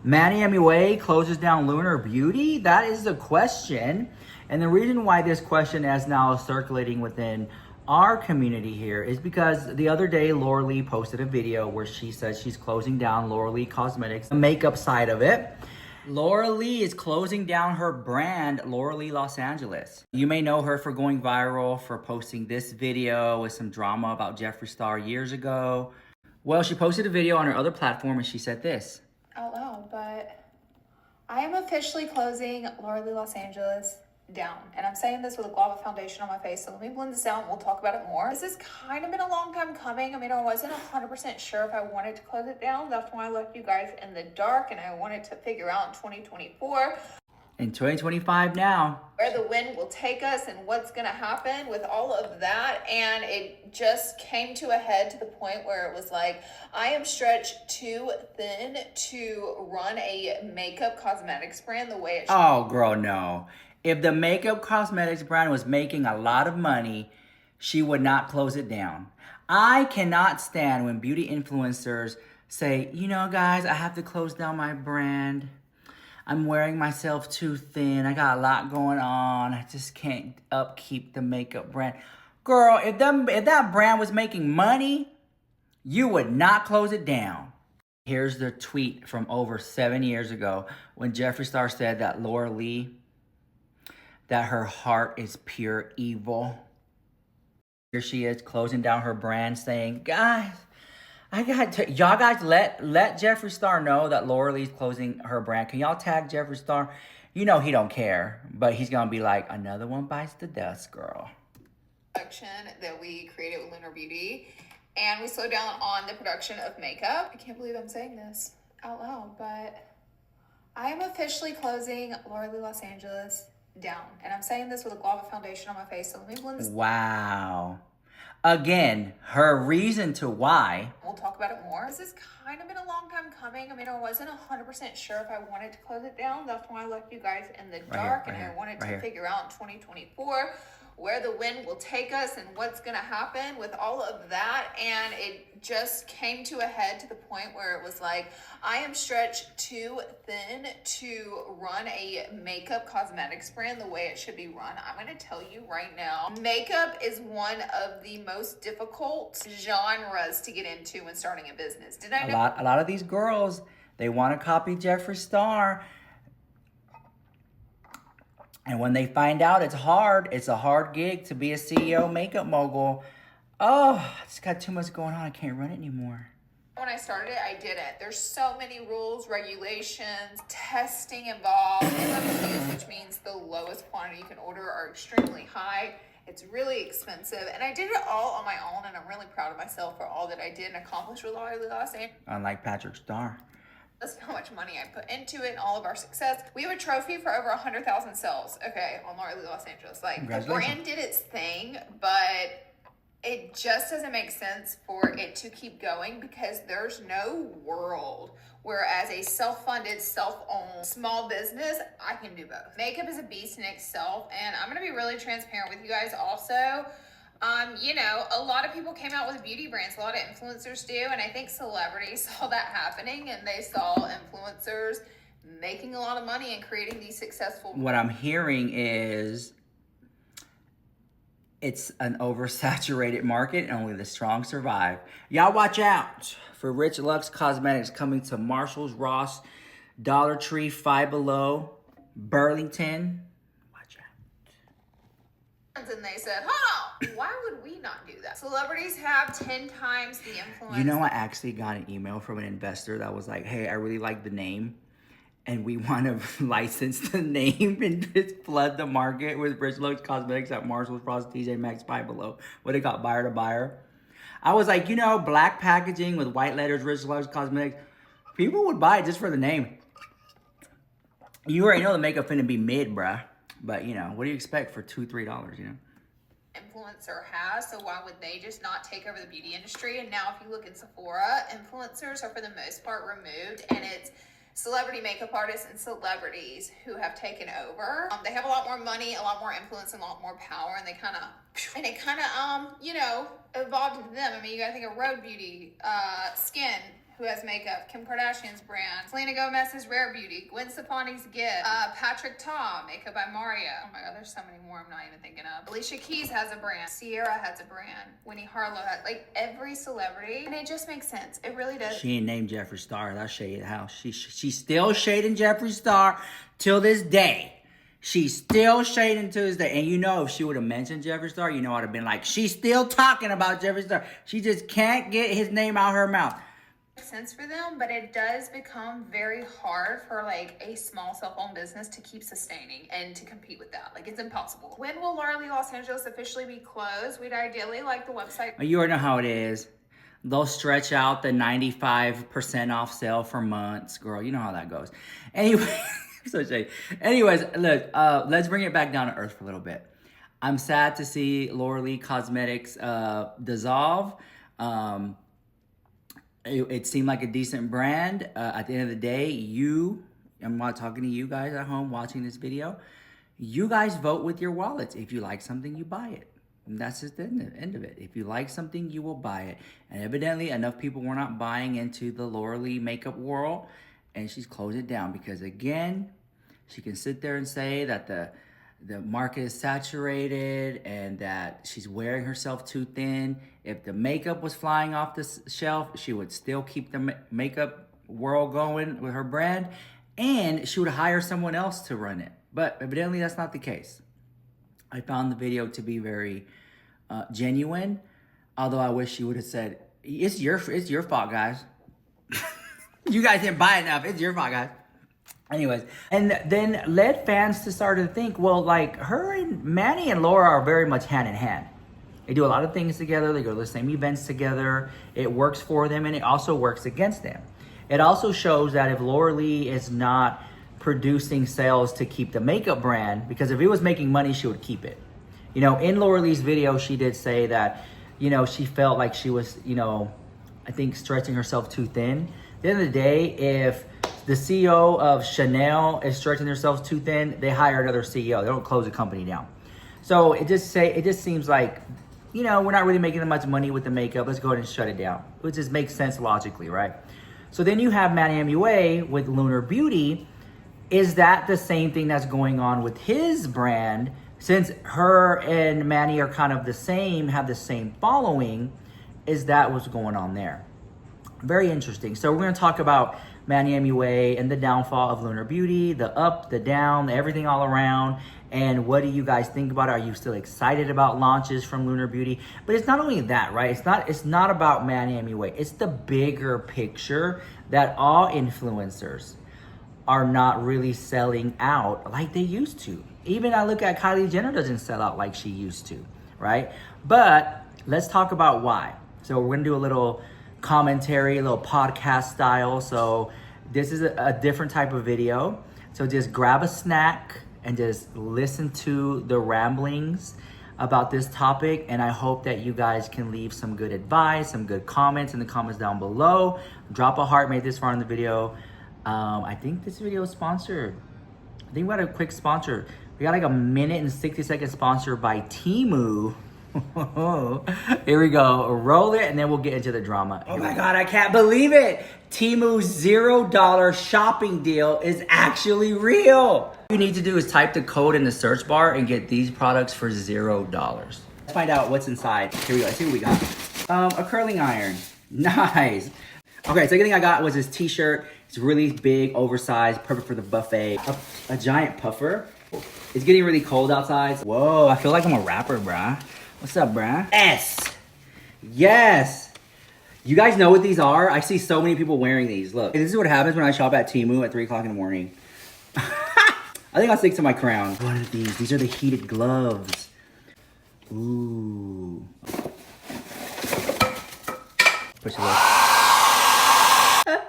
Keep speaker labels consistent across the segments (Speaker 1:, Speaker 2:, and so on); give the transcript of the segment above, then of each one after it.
Speaker 1: Manny MUA closes down Lunar Beauty? That is the question. And the reason why this question is now circulating within our community here is because the other day Laura Lee posted a video where she says she's closing down Laura Lee Cosmetics, the makeup side of it. Laura Lee is closing down her brand, Laura Lee Los Angeles. You may know her for going viral for posting this video with some drama about Jeffree Star years ago. Well, she posted a video on her other platform and she said this.
Speaker 2: Out loud, but I am officially closing Laura Lee Los Angeles down. And I'm saying this with a guava foundation on my face, so let me blend this out and we'll talk about it more. This has kind of been a long time coming. I mean, I wasn't 100% sure if I wanted to close it down. That's why I left you guys in the dark and I wanted to figure out in 2024.
Speaker 1: In 2025 now.
Speaker 2: Where the wind will take us and what's gonna happen with all of that. And it just came to a head to the point where it was like, I am stretched too thin to run a makeup cosmetics brand the way it should.
Speaker 1: Oh, girl, no. If the makeup cosmetics brand was making a lot of money, she would not close it down. I cannot stand when beauty influencers say, you know, guys, I have to close down my brand. I'm wearing myself too thin. I got a lot going on. I just can't upkeep the makeup brand. Girl, if that brand was making money, you would not close it down. Here's the tweet from over 7 years ago when Jeffree Star said that Laura Lee, that her heart is pure evil. Here she is closing down her brand saying, guys, y'all guys let Jeffree Star know that Laura Lee's closing her brand. Can y'all tag Jeffree Star? You know he don't care, but he's gonna be like, another one bites the dust, girl.
Speaker 2: Production that we created with Lunar Beauty, and we slowed down on the production of makeup. I can't believe I'm saying this out loud, but I am officially closing Laura Lee Los Angeles down. And I'm saying this with a guava foundation on my face, so let me blend this.
Speaker 1: Wow. Again, her reason to why.
Speaker 2: We'll talk about it more. This has kind of been a long time coming. I mean, I wasn't 100% sure if I wanted to close it down. That's why I left you guys in the dark and I wanted to figure out in 2024 where the wind will take us and what's going to happen with all of that. And it just came to a head to the point where it was like, I am stretched too thin to run a makeup cosmetics brand the way it should be run. I'm going to tell you right now, makeup is one of the most difficult genres to get into when starting a business. Did I know?
Speaker 1: A lot of these girls, they want to copy Jeffree Star. And when they find out it's hard, it's a hard gig to be a CEO makeup mogul. Oh, I just got too much going on. I can't run it anymore.
Speaker 2: When I started it, I didn't. There's so many rules, regulations, testing involved. MOQs, which means the lowest quantity you can order, are extremely high. It's really expensive. And I did it all on my own, and I'm really proud of myself for all that I did and accomplished with Laura Lee Los Angeles.
Speaker 1: Unlike Patrick Star.
Speaker 2: That's how much money I put into it and all of our success. We have a trophy for over 100,000 sales, okay, on Laura Lee Los Angeles. Like, the brand did its thing, but it just doesn't make sense for it to keep going because there's no world where as a self-funded, self-owned small business, I can do both. Makeup is a beast in itself, and I'm gonna be really transparent with you guys also. You know, a lot of people came out with beauty brands, a lot of influencers do, and I think celebrities saw that happening and they saw influencers making a lot of money and creating these successful.
Speaker 1: What I'm hearing is it's an oversaturated market and only the strong survive. Y'all watch out for Rich Luxe Cosmetics coming to Marshalls, Ross, Dollar Tree, Five Below, Burlington. Watch out.
Speaker 2: And they said, hold on, why would we not do that? Celebrities have 10 times the influence.
Speaker 1: You know, I actually got an email from an investor that was like, hey, I really like the name, and we want to license the name and just flood the market with Rich Luxe Cosmetics at Marshalls, Ross, TJ Maxx, Five Below. What they got, buyer to buyer. I was like, you know, black packaging with white letters, Rich Luxe Cosmetics. People would buy it just for the name. You already know the makeup finna be mid, bruh. But, you know, what do you expect for $2, $3, you know?
Speaker 2: Influencer has, so why would they just not take over the beauty industry? And now if you look at Sephora, influencers are for the most part removed, and it's celebrity makeup artists and celebrities who have taken over. They have a lot more money, a lot more influence, and a lot more power, and it kind of, you know, evolved into them. I mean, you gotta think of Road Beauty, Skin, who has makeup, Kim Kardashian's brand, Selena Gomez's Rare Beauty, Gwen Stefani's Gift, Patrick Ta, Makeup by Mario. Oh my god, there's so many more I'm not even thinking of. Alicia Keys has a brand, Sierra has a brand, Winnie Harlow has, like every celebrity, and it just makes sense. It really does.
Speaker 1: She ain't named Jeffree Star. That's shade house. She's still shading Jeffree Star till this day. She's still shading to this day. And you know, if she would have mentioned Jeffree Star, you know, I'd have been like, she's still talking about Jeffree Star. She just can't get his name out her mouth.
Speaker 2: Sense for them, but it does become very hard for like a small cell-phone business to keep sustaining and to compete with that. Like, it's impossible. When will Laura Lee Los Angeles officially be closed? We'd ideally like the website.
Speaker 1: You already know how it is. They'll stretch out the 95% off sale for months. Girl, you know how that goes. Anyway, so shady. Anyways, look, let's bring it back down to earth for a little bit. I'm sad to see Laura Lee Cosmetics dissolve. It seemed like a decent brand. At the end of the day, I'm not talking to you guys at home watching this video. You guys vote with your wallets. If you like something, you buy it. And that's just the end of it. If you like something, you will buy it. And evidently, enough people were not buying into the Laura Lee makeup world. And she's closed it down because, again, she can sit there and say that the market is saturated and that she's wearing herself too thin. If the makeup was flying off the shelf, she would still keep the makeup world going with her brand, and she would hire someone else to run it. But evidently that's not the case. I found the video to be very genuine, although I wish she would have said, it's your fault, guys. You guys didn't buy enough. It's your fault, guys. Anyways, and then led fans to start to think, well, like, her and Manny and Laura are very much hand in hand. They do a lot of things together. They go to the same events together. It works for them, and it also works against them. It also shows that if Laura Lee is not producing sales to keep the makeup brand, because if it was making money, she would keep it. You know, in Laura Lee's video, she did say that, you know, she felt like she was, you know, I think stretching herself too thin. At the end of the day, if the CEO of Chanel is stretching themselves too thin, they hire another CEO. They don't close the company down. So it just seems like, you know, we're not really making that much money with the makeup. Let's go ahead and shut it down. It just makes sense logically, right? So then you have Manny MUA with Lunar Beauty. Is that the same thing that's going on with his brand? Since her and Manny are kind of the same, have the same following, is that what's going on there? Very interesting. So we're going to talk about Manny MUA and the downfall of Lunar Beauty, the up, the down, everything all around. And what do you guys think about it? Are you still excited about launches from Lunar Beauty? But it's not only that, right? It's not about Manny MUA. It's the bigger picture that all influencers are not really selling out like they used to. Even I look at Kylie Jenner doesn't sell out like she used to, right? But let's talk about why. So we're gonna do a little commentary, a little podcast style. So this is a different type of video. So just grab a snack and just listen to the ramblings about this topic. And I hope that you guys can leave some good advice, some good comments in the comments down below. Drop a heart, made this far in the video. I think this video is sponsored. I think we got a quick sponsor. We got like a minute and 60-second sponsor by TEMU. Here we go. Roll it, and then we'll get into the drama. Oh my God, I can't believe it. TEMU's $0 shopping deal is actually real. All you need to do is type the code in the search bar and get these products for $0. Let's find out what's inside. Here we go. Let's see what we got. A curling iron. Nice. Okay, second thing I got was this t-shirt. It's really big, oversized, perfect for the buffet. A giant puffer. It's getting really cold outside. Whoa, I feel like I'm a rapper, bruh. What's up, bruh? Yes. You guys know what these are? I see so many people wearing these. Look, this is what happens when I shop at TEMU at 3 o'clock in the morning. I think I'll stick to my crown. What are these? These are the heated gloves. Ooh. Push it up.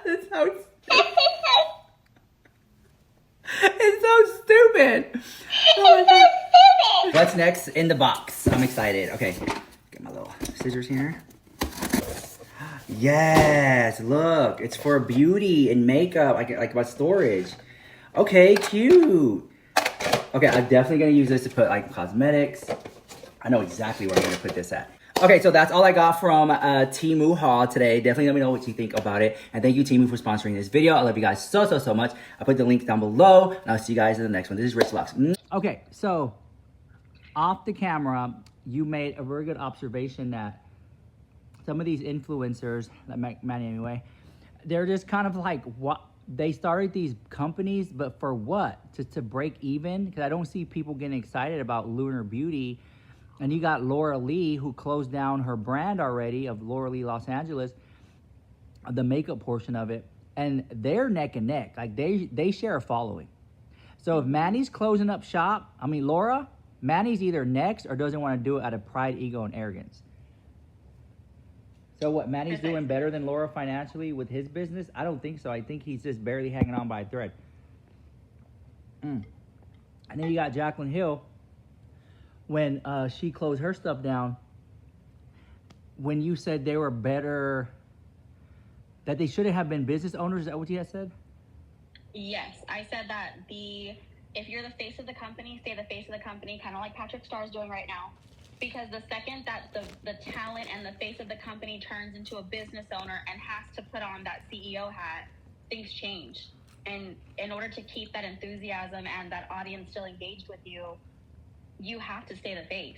Speaker 1: It's so stupid. It's so stupid. Oh my God. What's next in the box? I'm excited. Okay, get my little scissors here. Yes, look, it's for beauty and makeup, like my storage. Okay, cute. Okay, I'm definitely gonna use this to put like cosmetics. I know exactly where I'm gonna put this at. Okay, so that's all I got from TEMU haul today. Definitely let me know what you think about it. And thank you, TEMU, for sponsoring this video. I love you guys so much. I'll put the link down below. And I'll see you guys in the next one. This is Rich Lux. Okay, so off the camera, you made a very good observation that some of these influencers, like Manny MUA, they're just kind of like, what? They started these companies, but for what? To break even? Because I don't see people getting excited about Lunar Beauty. And you got Laura Lee, who closed down her brand already of Laura Lee Los Angeles, the makeup portion of it, and they're neck and neck. Like they share a following. So if Manny's closing up shop, I mean Laura, Manny's either next or doesn't want to do it out of pride, ego, and arrogance. So what, Manny's doing better than Laura financially with his business? I don't think so. I think he's just barely hanging on by a thread. And then you got Jaclyn Hill. When she closed her stuff down, when you said they were better, that they shouldn't have been business owners, is that what you had said?
Speaker 3: Yes, I said that if you're the face of the company, stay the face of the company, kind of like Patrick Starr is doing right now. Because the second that the talent and the face of the company turns into a business owner and has to put on that CEO hat, things change. And in order to keep that enthusiasm and that audience still engaged with you, you have to stay the face.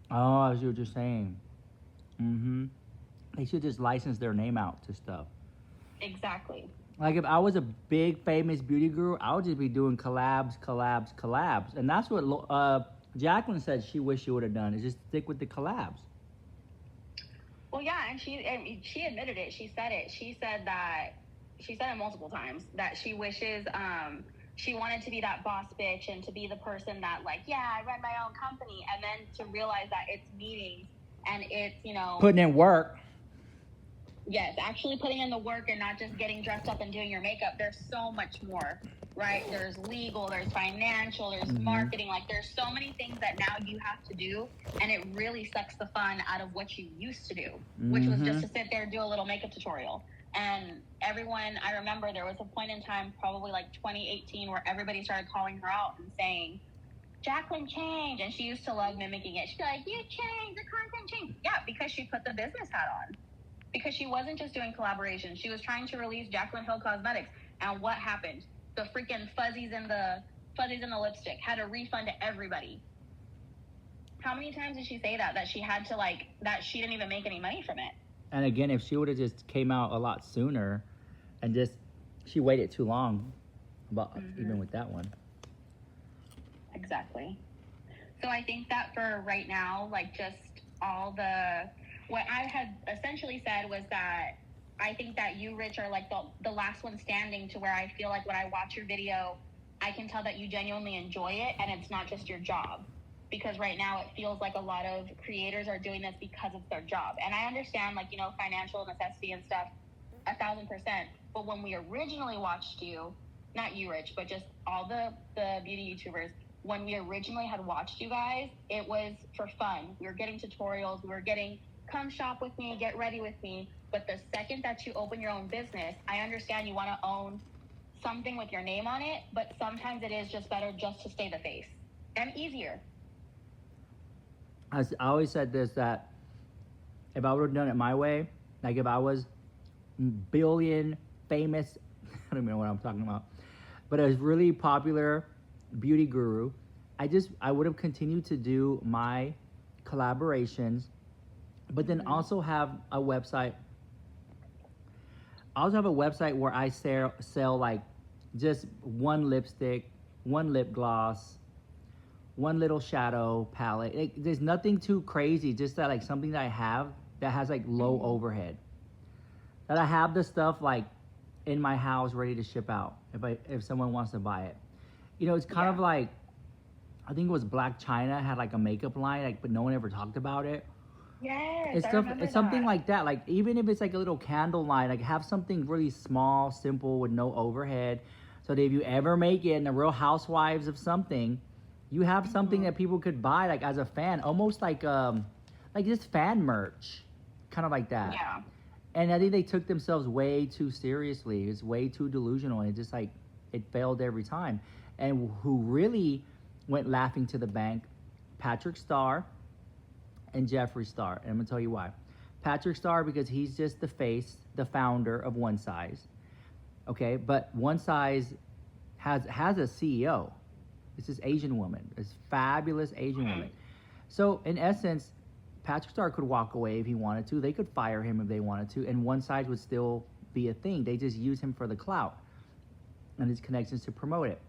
Speaker 1: Oh, I see what you're saying. They should just license their name out to stuff.
Speaker 3: Exactly.
Speaker 1: Like if I was a big famous beauty guru, I would just be doing collabs. And that's what Jaclyn said she wished she would have done, is just stick with the collabs.
Speaker 3: Well, yeah, and she admitted it. She said it. She said it multiple times that she wishes she wanted to be that boss bitch and to be the person that, like, yeah, I run my own company, and then to realize that it's meetings and it's,
Speaker 1: putting in work.
Speaker 3: Yes, actually putting in the work and not just getting dressed up and doing your makeup. There's so much more, right? There's legal, there's financial, there's marketing. Like, there's so many things that now you have to do, and it really sucks the fun out of what you used to do, which was just to sit there and do a little makeup tutorial. And everyone, I remember there was a point in time, probably like 2018, where everybody started calling her out and saying, Jaclyn changed. And she used to love mimicking it. She'd be like, you changed, the content changed. Yeah, because she put the business hat on. Because she wasn't just doing collaborations. She was trying to release Jaclyn Hill Cosmetics. And what happened? The freaking fuzzies in the lipstick had a refund to everybody. How many times did she say that she had to, like, that she didn't even make any money from it?
Speaker 1: And again, if she would have just came out a lot sooner and she waited too long, even with that one.
Speaker 3: Exactly. So I think that for right now, like, just what I had essentially said was that I think that you, Rich, are like the last one standing, to where I feel like when I watch your video, I can tell that you genuinely enjoy it and it's not just your job. Because right now it feels like a lot of creators are doing this because it's their job. And I understand, like, financial necessity and stuff, 1,000%. But when we originally watched you, not you, Rich, but just all the beauty YouTubers, when we originally had watched you guys, it was for fun. We were getting tutorials. We were getting, come shop with me, get ready with me. But the second that you open your own business, I understand you want to own something with your name on it, but sometimes it is just better just to stay the face. And easier.
Speaker 1: I always said this, that if I would have done it my way, like if I was billion famous, I don't even know what I'm talking about, but a really popular beauty guru, I would have continued to do my collaborations, but then also have a website. I also have a website where I sell like just one lipstick, one lip gloss, one little shadow palette. There's nothing too crazy, just that, like, something that I have that has like low overhead. That I have the stuff like in my house ready to ship out if someone wants to buy it. It's kind of like, I think it was Black China had like a makeup line, like, but no one ever talked about it.
Speaker 3: Yes,
Speaker 1: It's something like that. Like, even if it's like a little candle line, like, have something really small, simple, with no overhead, so that if you ever make it in the Real Housewives of something, you have something that people could buy, like, as a fan, almost like just fan merch, kind of like that.
Speaker 3: Yeah.
Speaker 1: And I think they took themselves way too seriously. It's way too delusional. And it just, like, it failed every time. And who really went laughing to the bank? Patrick Starr and Jeffree Star. And I'm gonna tell you why. Patrick Star, because he's just the face, the founder of One Size. Okay, but One Size has a CEO. It's this Asian woman, this fabulous Asian woman. So in essence, Patrick Star could walk away if he wanted to. They could fire him if they wanted to, and One Size would still be a thing. They just use him for the clout and his connections to promote it.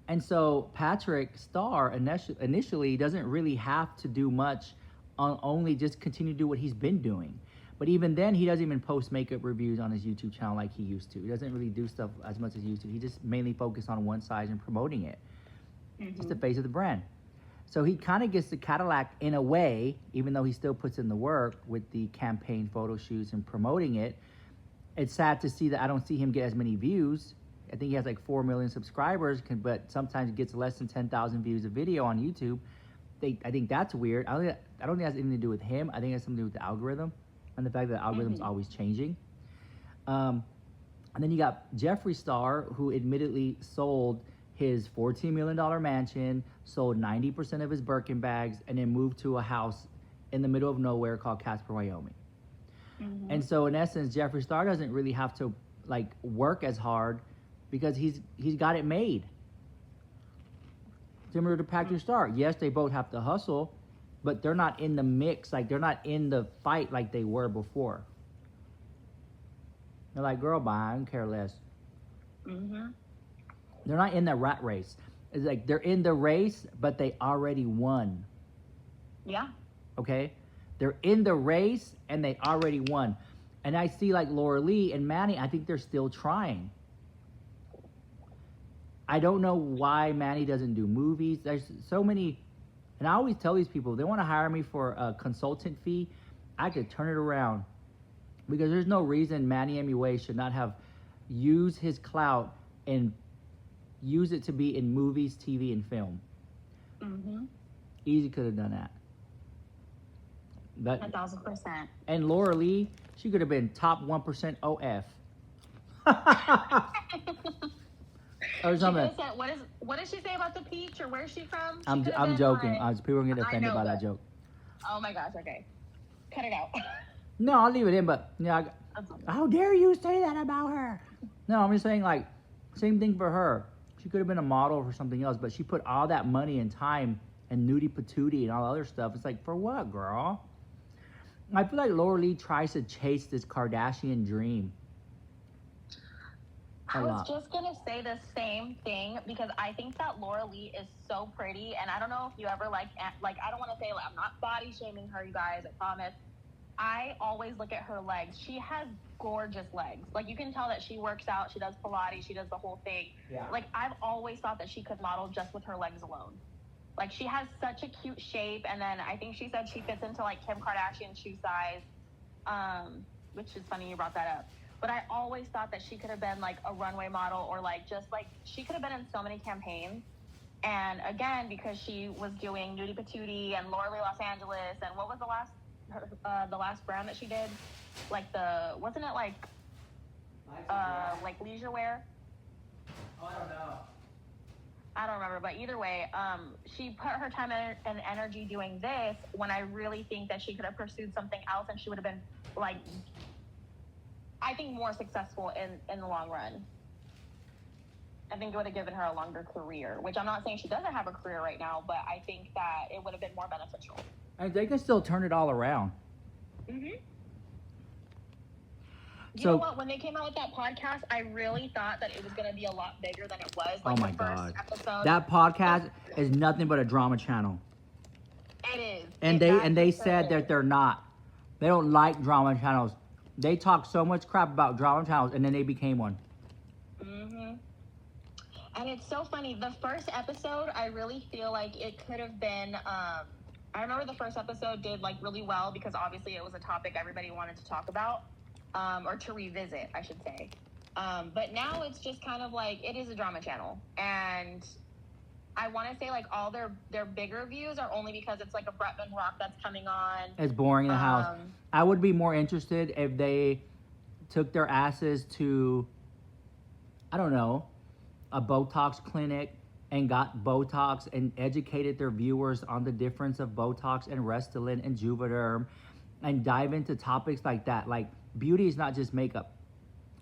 Speaker 1: And so Patrick Star initially doesn't really have to do much, only just continue to do what he's been doing. But even then, he doesn't even post makeup reviews on his YouTube channel like he used to. He doesn't really do stuff as much as he used to. He just mainly focused on One Size and promoting it. Just the face of the brand. So he kind of gets the Cadillac in a way, even though he still puts in the work with the campaign photo shoots and promoting it. It's sad to see that I don't see him get as many views. I think he has like 4 million subscribers, but sometimes gets less than 10,000 views a video on YouTube. I think that's weird. I don't think it has anything to do with him. I think it has something to do with the algorithm and the fact that the algorithm's always changing. And then you got Jeffree Star, who admittedly sold his $14 million mansion, sold 90% of his Birkin bags, and then moved to a house in the middle of nowhere called Casper, Wyoming. And so in essence, Jeffree Star doesn't really have to like work as hard because he's got it made. Similar to Patrick Star. Yes, they both have to hustle, but they're not in the mix, like they're not in the fight like they were before. They're like, girl, bye, I don't care less. They're not in the rat race. It's like they're in the race, but they already won.
Speaker 3: Yeah.
Speaker 1: Okay? They're in the race and they already won. And I see like Laura Lee and Manny, I think they're still trying. I don't know why Manny doesn't do movies. There's so many, and I always tell these people, if they want to hire me for a consultant fee, I could turn it around. Because there's no reason Manny MUA should not have used his clout and use it to be in movies, TV, and film. Easy could have done that. But
Speaker 3: 1,000%.
Speaker 1: And Laura Lee, she could have been top 1% OF. Or something.
Speaker 3: What does she say about the peach, or where's she from?
Speaker 1: I'm joking. People are gonna get offended by that joke.
Speaker 3: Oh my gosh, okay. Cut it out.
Speaker 1: No, I'll leave it in, but how dare you say that about her? No, I'm just saying, like, same thing for her. She could have been a model for something else, but she put all that money and time and nudie patootie and all other stuff. It's like, for what, girl? I feel like Laura Lee tries to chase this Kardashian dream.
Speaker 3: I was just going to say the same thing because I think that Laura Lee is so pretty, and I don't know if you ever like I don't want to say, like, I'm not body shaming her, you guys, I promise. I always look at her legs. She has gorgeous legs. Like, you can tell that she works out, she does Pilates, she does the whole thing. Yeah. Like, I've always thought that she could model just with her legs alone. Like, she has such a cute shape, and then I think she said she fits into, like, Kim Kardashian's shoe size, which is funny you brought that up. But I always thought that she could have been, like, a runway model or, like, just, like, she could have been in so many campaigns. And, again, because she was doing Nudie Patootie and Laura Lee Los Angeles, and what was the last brand that she did? Like, wasn't it, like leisure wear?
Speaker 1: Oh, I don't know.
Speaker 3: I don't remember, but either way, she put her time and energy doing this when I really think that she could have pursued something else and she would have been, like, I think more successful in the long run. I think it would have given her a longer career, which I'm not saying she doesn't have a career right now, but I think that it would have been more beneficial.
Speaker 1: And they can still turn it all around.
Speaker 3: You know what? When they came out with that podcast, I really thought that it was going to be a lot bigger than it was. Like,
Speaker 1: oh my God. Episode, that podcast is nothing but a drama channel.
Speaker 3: It is.
Speaker 1: And they said that they're not. They don't like drama channels. They talk so much crap about drama channels, and then they became one.
Speaker 3: And it's so funny. The first episode, I really feel like it could have been. I remember the first episode did, like, really well because obviously it was a topic everybody wanted to talk about, or to revisit, I should say. But now it's just kind of like it is a drama channel, and I want to say, like, all their bigger views are only because it's like a Bretman Rock that's coming on.
Speaker 1: It's boring in the house. I would be more interested if they took their asses to, I don't know, a Botox clinic and got Botox and educated their viewers on the difference of Botox and Restylane and Juvederm, and dive into topics like that. Like, beauty is not just makeup,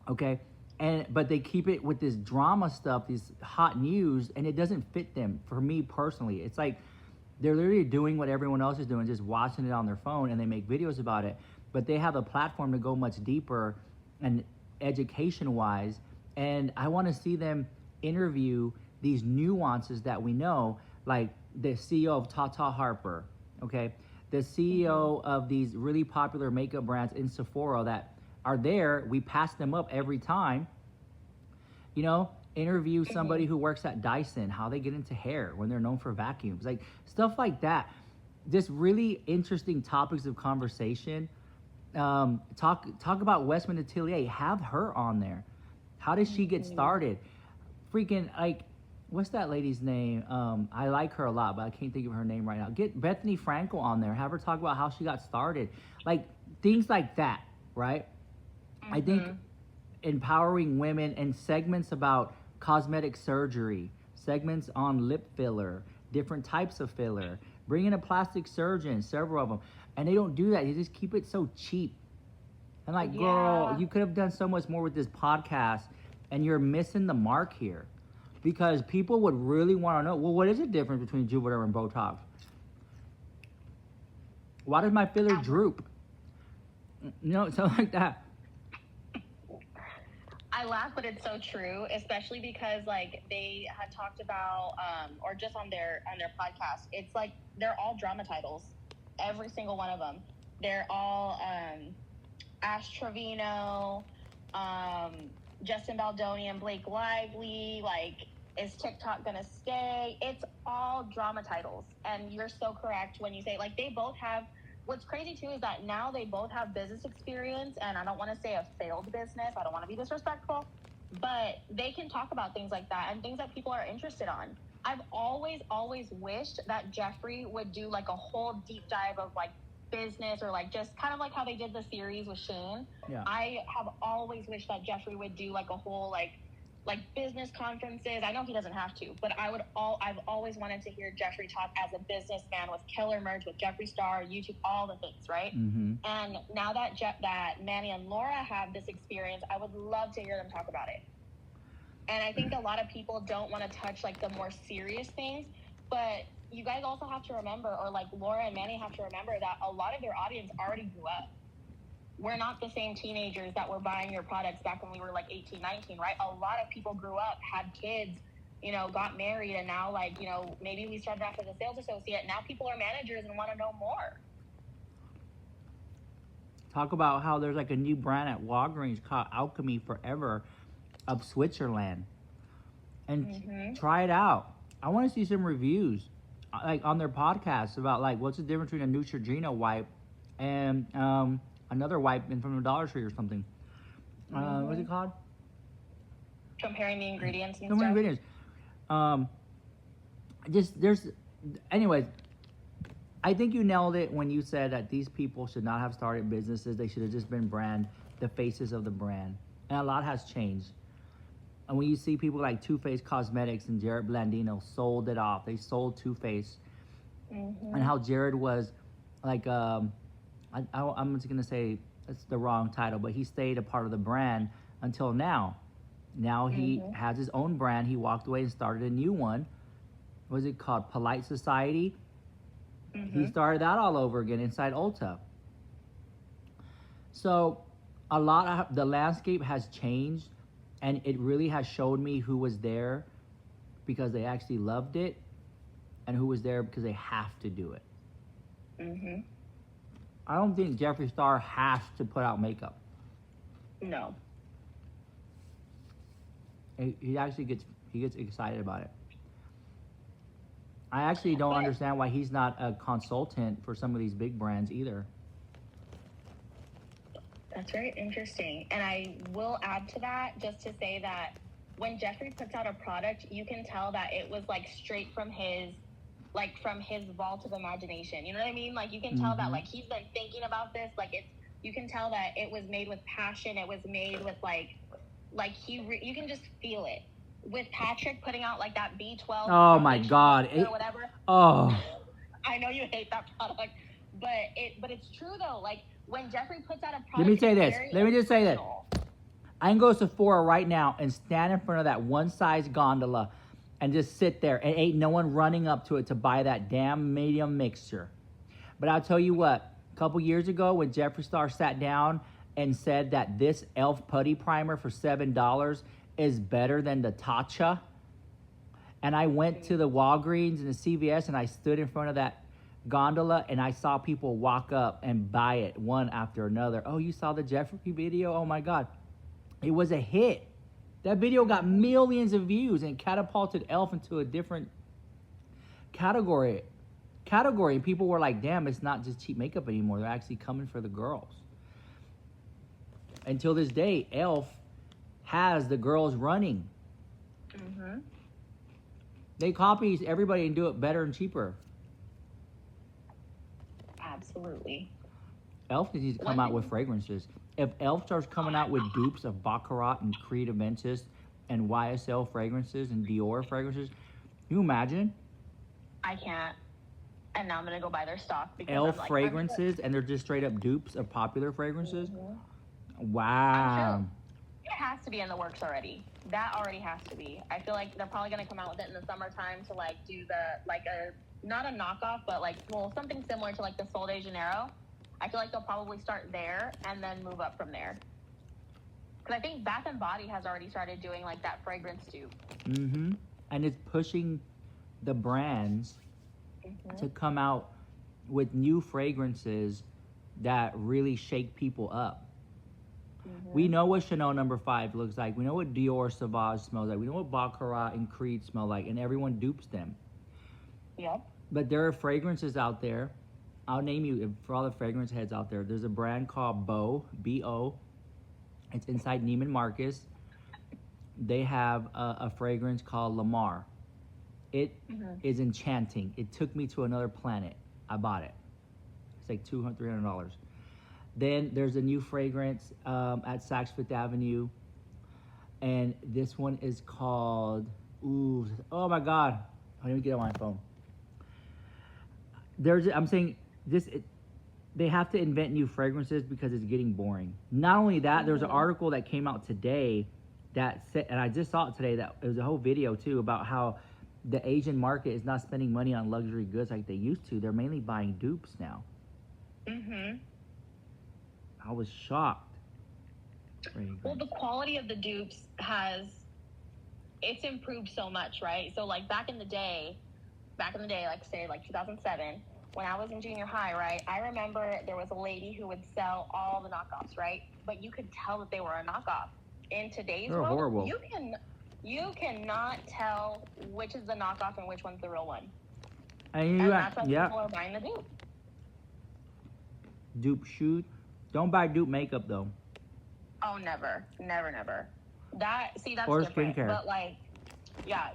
Speaker 1: okay? But they keep it with this drama stuff, this hot news, and it doesn't fit them. For me personally, it's like they're literally doing what everyone else is doing, just watching it on their phone, and they make videos about it. But they have a platform to go much deeper and education-wise, and I want to see them interview these nuances that we know, like the CEO of Tata Harper, okay? The CEO of these really popular makeup brands in Sephora that are there, we pass them up every time. You know, interview somebody who works at Dyson, how they get into hair when they're known for vacuums, like stuff like that. Just really interesting topics of conversation. Talk about Westman Atelier. Have her on there. How did she get started? Freaking, like, what's that lady's name? I like her a lot, but I can't think of her name right now. Get Bethany Frankel on there. Have her talk about how she got started. Like, things like that, right? I think empowering women, and segments about cosmetic surgery, segments on lip filler, different types of filler, bring in a plastic surgeon, several of them. And they don't do that. They just keep it so cheap. And like, girl, you could have done so much more with this podcast, and you're missing the mark here. Because people would really want to know, well, what is the difference between Juvederm and Botox? Why does my filler droop? You know, something like that.
Speaker 3: I laugh, but it's so true, especially because like they had talked about, or just on their podcast, it's like they're all drama titles, every single one of them. They're all Ash Trevino, Justin Baldoni, and Blake Lively. Like, is TikTok gonna stay? It's all drama titles, and you're so correct when you say like they both have. What's crazy too is that now they both have business experience, and I don't want to say a failed business. I don't want to be disrespectful, but they can talk about things like that and things that people are interested on. I've always wished that Jeffree would do like a whole deep dive of like business, or like just kind of like how they did the series with Shane.
Speaker 1: Yeah.
Speaker 3: I have always wished that Jeffree would do like a whole like business conferences. I know he doesn't have to, but I've always wanted to hear Jeffree talk as a businessman with Killer Merch, with Jeffree Star, YouTube, all the things, right? And now that that Manny and Laura have this experience, I would love to hear them talk about it. And I think a lot of people don't want to touch like the more serious things, but you guys also have to remember, or like Laura and Manny have to remember, that a lot of their audience already grew up. We're not the same teenagers that were buying your products back when we were like 18, 19, right? A lot of people grew up, had kids, you know, got married, and now, like, you know, maybe we started off as a sales associate. Now people are managers and want to know more.
Speaker 1: Talk about how there's like a new brand at Walgreens called Alchemy Forever of Switzerland. And try it out. I want to see some reviews like on their podcast about like what's the difference between a Neutrogena wipe and another wipe from the Dollar Tree or something. What's it called?
Speaker 3: Comparing the ingredients and
Speaker 1: Comparing
Speaker 3: stuff.
Speaker 1: Ingredients. Anyways, I think you nailed it when you said that these people should not have started businesses. They should have just been the faces of the brand. And a lot has changed. And when you see people like Too Faced Cosmetics and Jared Blandino sold it off. They sold Too Faced. And how Jared was like, I'm just going to say it's the wrong title, but he stayed a part of the brand until now. Now he has his own brand. He walked away and started a new one. What is it called? Polite Society. He started that all over again inside Ulta. So the landscape has changed, and it really has showed me who was there because they actually loved it, and who was there because they have to do it. I don't think Jeffree Star has to put out makeup.
Speaker 3: No.
Speaker 1: He actually gets excited about it. I actually don't understand why he's not a consultant for some of these big brands either.
Speaker 3: That's very interesting. And I will add to that just to say that when Jeffree puts out a product, you can tell that it was like straight from his vault of imagination. You know what I mean? Like you can tell that like he's been thinking about this. Like you can tell that it was made with passion. It was made with you can just feel it. with Patrick putting out like that B12.
Speaker 1: Oh my God!
Speaker 3: Or whatever.
Speaker 1: Oh.
Speaker 3: I know you hate that product, but it's true though. Like when Jeffree puts out a product,
Speaker 1: let me say this.
Speaker 3: very
Speaker 1: Let me just say that.
Speaker 3: original.
Speaker 1: I can go to Sephora right now and stand in front of that one size gondola and just sit there and ain't no one running up to it to buy that damn medium mixture. But I'll tell you what, a couple years ago when Jeffree Star sat down and said that this e.l.f. putty primer for $7 is better than the Tatcha, and I went to the Walgreens and the CVS and I stood in front of that gondola and I saw people walk up and buy it one after another. Oh, you saw the Jeffree video? Oh my God. It was a hit. That video got millions of views and catapulted e.l.f. into a different category. And people were like, damn, it's not just cheap makeup anymore. They're actually coming for the girls. Until this day, e.l.f. has the girls running.
Speaker 3: Mm-hmm.
Speaker 1: They copy everybody and do it better and cheaper.
Speaker 3: Absolutely.
Speaker 1: e.l.f. needs to come out with fragrances. If e.l.f. starts coming out with dupes of Baccarat and Creed Aventus and YSL fragrances and Dior fragrances, can you imagine?
Speaker 3: I can't. And now I'm gonna go buy their stock because
Speaker 1: e.l.f.
Speaker 3: like,
Speaker 1: fragrances and they're just straight up dupes of popular fragrances.
Speaker 3: Mm-hmm.
Speaker 1: Wow.
Speaker 3: It has to be in the works already. That already has to be. I feel like they're probably gonna come out with it in the summertime to like do not a knockoff, but like something similar to like the Sol de Janeiro. I feel like they'll probably start there and then move up from there. Because I think Bath and Body has already started doing like that fragrance dupe.
Speaker 1: Mm-hmm. And it's pushing the brands to come out with new fragrances that really shake people up. Mm-hmm. We know what Chanel No. 5 looks like. We know what Dior Sauvage smells like. We know what Baccarat and Creed smell like. And everyone dupes them.
Speaker 3: Yep.
Speaker 1: But there are fragrances out there. I'll name you, for all the fragrance heads out there, there's a brand called Bo, B-O. It's inside Neiman Marcus. They have a fragrance called Lamar. It is enchanting. It took me to another planet. I bought it. It's like $200, $300. Then there's a new fragrance at Saks Fifth Avenue. And this one is called, oh my God. Let me get on my phone. I'm saying, they have to invent new fragrances because it's getting boring. Not only that, there's an article that came out today that said, and I just saw it today, that it was a whole video too about how the Asian market is not spending money on luxury goods like they used to. They're mainly buying dupes now. Mm-hmm. I was shocked.
Speaker 3: Well, the quality of the dupes it's improved so much, right? So like back in the day, like say like 2007, when I was in junior high, right? I remember there was a lady who would sell all the knockoffs, right? But you could tell that they were a knockoff. In today's world,
Speaker 1: horrible.
Speaker 3: You cannot tell which is the knockoff and which one's the real one.
Speaker 1: And
Speaker 3: that's why people are buying the dupe.
Speaker 1: Dupe shoot. Don't buy dupe makeup though.
Speaker 3: Oh, never. That's
Speaker 1: or
Speaker 3: different.
Speaker 1: skincare.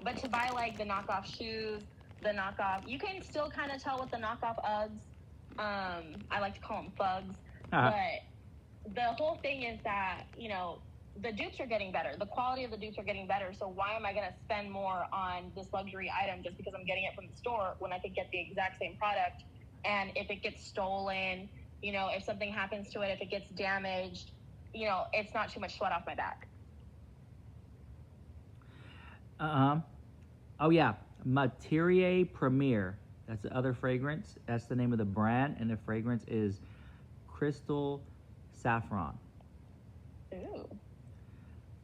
Speaker 3: But to buy like the knockoff shoes, the knockoff, you can still kind of tell with the knockoff Uggs. I like to call them thugs. But the whole thing is that, the dupes are getting better. The quality of the dupes are getting better. So why am I going to spend more on this luxury item just because I'm getting it from the store when I could get the exact same product? And if it gets stolen, if something happens to it, if it gets damaged, it's not too much sweat off my back.
Speaker 1: Oh yeah, Materie Premier. That's the other fragrance. That's the name of the brand, and the fragrance is Crystal Saffron.
Speaker 3: Ooh.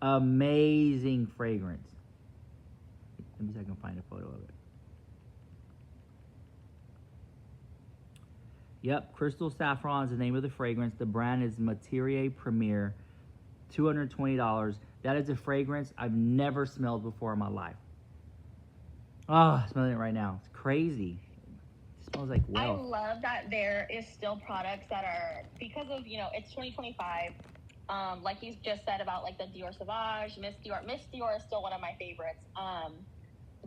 Speaker 1: Amazing fragrance. Let me see if I can find a photo of it. Yep, Crystal Saffron is the name of the fragrance. The brand is Materie Premier, $220. That is a fragrance I've never smelled before in my life. Oh, I'm smelling it right now. It's crazy. It smells like wealth.
Speaker 3: I love that there is still products that are, because of, it's 2025. Like you just said about like the Dior Sauvage, Miss Dior. Miss Dior is still one of my favorites.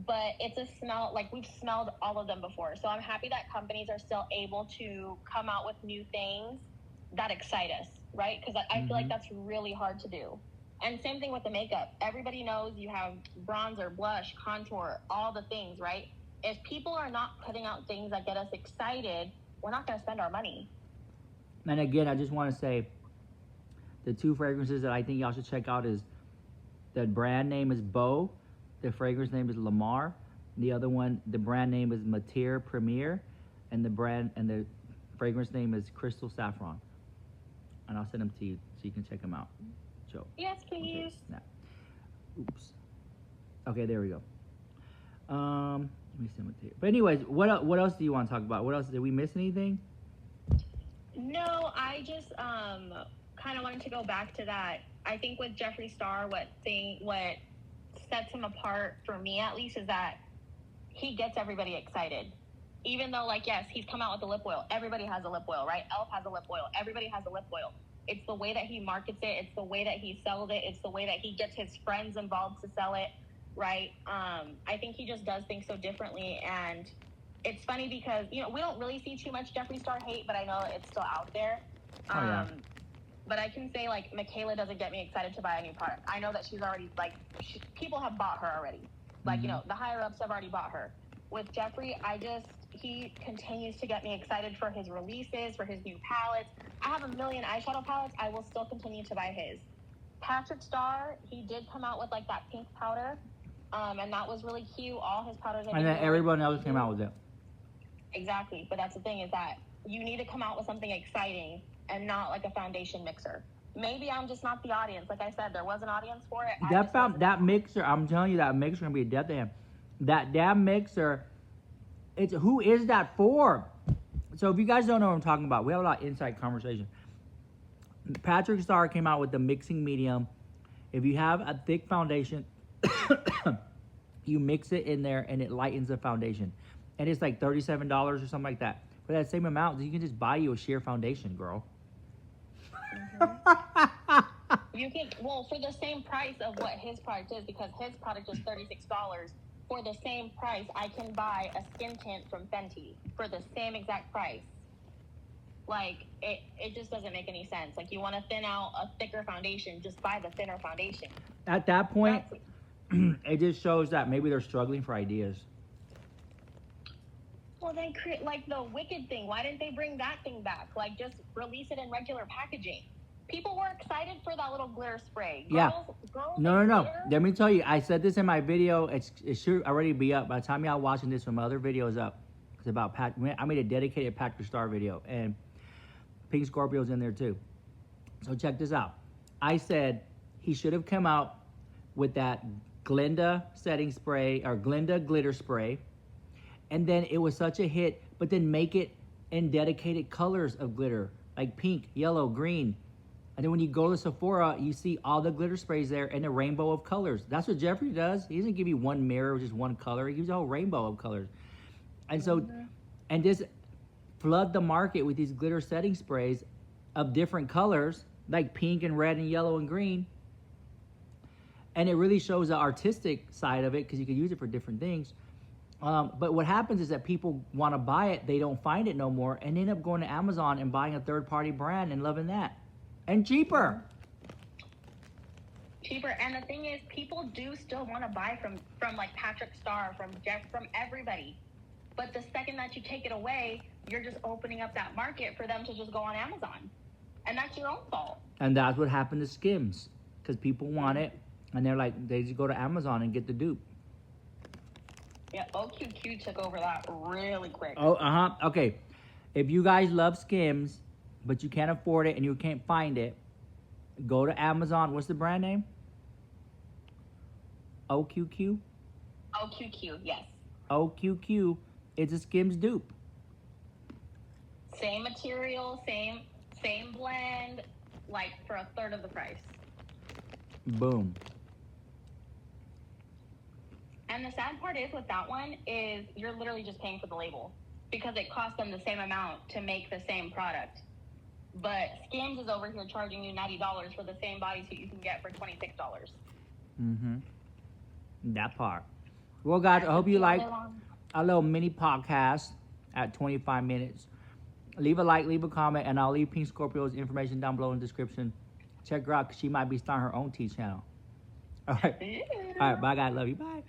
Speaker 3: But it's a smell, like we've smelled all of them before. So I'm happy that companies are still able to come out with new things that excite us, right? Because I feel like that's really hard to do. And same thing with the makeup. Everybody knows you have bronzer, blush, contour, all the things, right? If people are not putting out things that get us excited, we're not going to spend our money.
Speaker 1: And again, I just want to say the 2 fragrances that I think y'all should check out is the brand name is Beau, the fragrance name is Lamar. The other one, the brand name is Matiere Premier, and the fragrance name is Crystal Saffron. And I'll send them to you so you can check them out. Joe.
Speaker 3: Yes, please.
Speaker 1: Okay, snap. Oops. Okay, there we go. Let me send it to you. But anyways, what else do you want to talk about? What else? Did we miss anything?
Speaker 3: No, I just kind of wanted to go back to that. I think with Jeffree Star, what sets him apart, for me at least, is that he gets everybody excited. Even though, like, yes, he's come out with a lip oil. Everybody has a lip oil, right? Elf has a lip oil. Everybody has a lip oil. It's the way that he markets it. It's the way that he sells it. It's the way that he gets his friends involved to sell it, right? I think he just does things so differently. And it's funny because, you know, we don't really see too much Jeffree Star hate, but I know it's still out there.
Speaker 1: Yeah.
Speaker 3: But I can say, like, Michaela doesn't get me excited to buy a new product. I know that she's already, like, people have bought her already. Like, you know, the higher-ups have already bought her. With Jeffree, he continues to get me excited for his releases, for his new palettes. I have a million eyeshadow palettes. I will still continue to buy his. Patrick Star, he did come out with, like, that pink powder, and that was really cute. All his powders.
Speaker 1: And then everyone else came out with it.
Speaker 3: Exactly, but that's the thing, is that you need to come out with something exciting and not like a foundation mixer. Maybe I'm just not the audience. Like I said, there was an audience for it.
Speaker 1: That mixer, I'm telling you, that mixer gonna be a death to him. That damn mixer, who is that for? So if you guys don't know what I'm talking about, we have a lot of inside conversation. Patrick Star came out with the mixing medium. If you have a thick foundation, you mix it in there and it lightens the foundation. And it's like $37 or something like that. For that same amount, you can just buy you a sheer foundation, girl.
Speaker 3: You can, well, for the same price of what his product is, because his product is $36. For the same price, I can buy a skin tint from Fenty for the same exact price. Like, it just doesn't make any sense. Like, you want to thin out a thicker foundation, just buy the thinner foundation.
Speaker 1: At that point, it just shows that maybe they're struggling for ideas.
Speaker 3: Well, they create, like, the Wicked thing. Why didn't they bring that thing back? Like, just release it in regular packaging. People were excited for that little glitter spray. Girls
Speaker 1: No.
Speaker 3: glitter?
Speaker 1: Let me tell you, I said this in my video. It should already be up. By the time y'all watching this, from my other videos up. It's about I made a dedicated Patrick Star video, and Pink Scorpio's in there too. So check this out. I said he should have come out with that Glinda setting spray, or Glinda glitter spray. And then it was such a hit, but then make it in dedicated colors of glitter, like pink, yellow, green. And then when you go to Sephora, you see all the glitter sprays there in a rainbow of colors. That's what Jeffree does. He doesn't give you one mirror with just one color. He gives you a whole rainbow of colors. And so, and just flood the market with these glitter setting sprays of different colors, like pink and red and yellow and green. And it really shows the artistic side of it, because you can use it for different things. But what happens is that people want to buy it, they don't find it no more, and end up going to Amazon and buying a third-party brand and loving that. And cheaper.
Speaker 3: Cheaper. And the thing is, people do still want to buy from like Patrick Star, from Jeff, from everybody. But the second that you take it away, you're just opening up that market for them to just go on Amazon. And that's your own fault.
Speaker 1: And that's what happened to Skims, because people want it, and they're like, they just go to Amazon and get the dupe.
Speaker 3: Yeah, OQQ took over that really quick.
Speaker 1: Oh, okay. If you guys love Skims, but you can't afford it and you can't find it, go to Amazon. What's the brand name? OQQ?
Speaker 3: OQQ, yes.
Speaker 1: OQQ. It's a Skims dupe.
Speaker 3: Same material, same blend, like for a third of the price.
Speaker 1: Boom.
Speaker 3: And the sad part is with that one is you're literally just paying for the label, because it costs them the same amount to make the same product. But Skims is over here charging you $90 for the same bodysuit you can get for $26.
Speaker 1: Mm-hmm. That part. Well, guys, I hope you like a little mini podcast at 25 minutes. Leave a like, leave a comment, and I'll leave Pink Scorpio's information down below in the description. Check her out because she might be starting her own tea channel. All right. All right. Bye, guys. Love you. Bye.